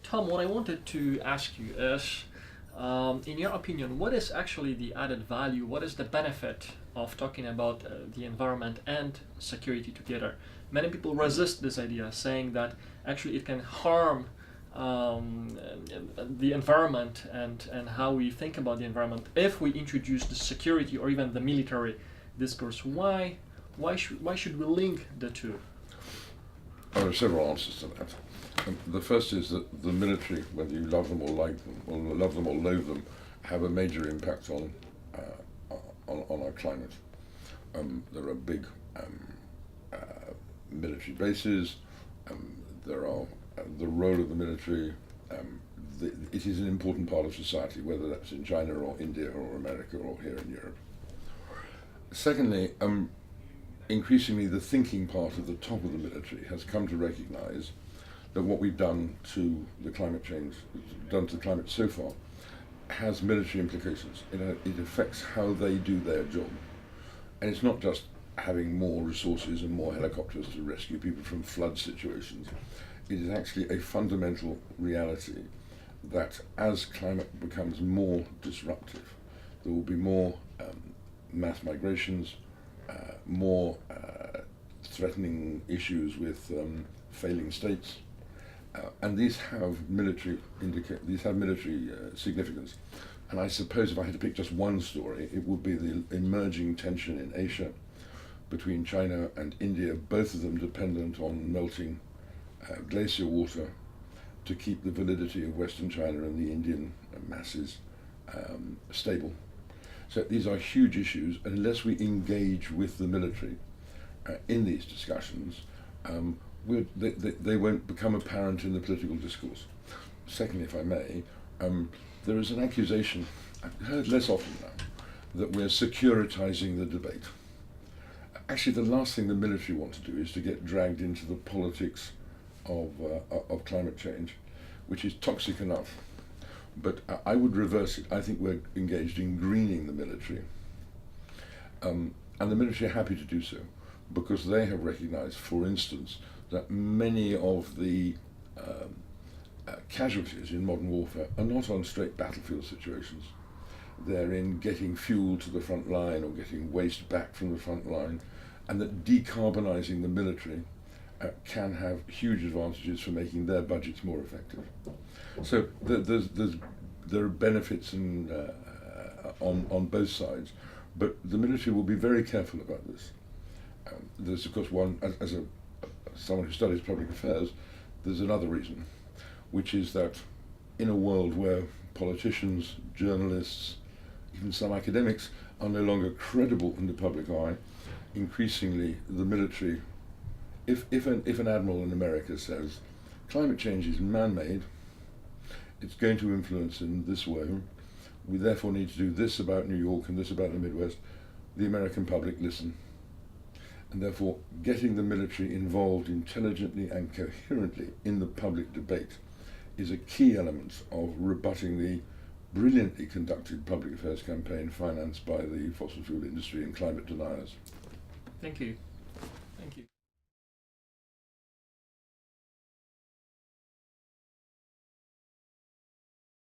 Tom, what I wanted to ask you is, in your opinion, what is actually the added value? What is the benefit of talking about the environment and security together? Many people resist this idea, saying that actually it can harm the environment and how we think about the environment if we introduce the security or even the military discourse. Why should we link the two? There are several answers to that. The first is that the military, whether you love them or like them, or love them or loathe them, have a major impact on our climate. There are big military bases. There are the role of the military. It is an important part of society, whether that's in China or India or America or here in Europe. Secondly, increasingly the thinking part of the top of the military has come to recognize that what we've done to the climate change, done to the climate so far, has military implications. It affects how they do their job. And it's not just having more resources and more helicopters to rescue people from flood situations. It is actually a fundamental reality that as climate becomes more disruptive, there will be more mass migrations, more threatening issues with failing states, and these have military significance. And I suppose if I had to pick just one story, it would be the emerging tension in Asia between China and India, both of them dependent on melting glacier water to keep the validity of Western China and the Indian masses stable. So these are huge issues. Unless we engage with the military in these discussions, they won't become apparent in the political discourse. Secondly, if I may, there is an accusation, I've heard less often now, that we're securitizing the debate. Actually, the last thing the military want to do is to get dragged into the politics of climate change, which is toxic enough. But I would reverse it. I think we're engaged in greening the military. And the military are happy to do so because they have recognized, for instance, that many of the casualties in modern warfare are not on straight battlefield situations. They're in getting fuel to the front line or getting waste back from the front line, and that decarbonizing the military can have huge advantages for making their budgets more effective. So there are benefits on both sides, but the military will be very careful about this. There's of course one, as someone who studies public affairs, there's another reason, which is that in a world where politicians, journalists, even some academics are no longer credible in the public eye, increasingly the military, if an admiral in America says climate change is man-made, it's going to influence in this way, we therefore need to do this about New York and this about the Midwest, the American public listen. And therefore getting the military involved intelligently and coherently in the public debate is a key element of rebutting the brilliantly conducted public affairs campaign financed by the fossil fuel industry and climate deniers. Thank you. Thank you.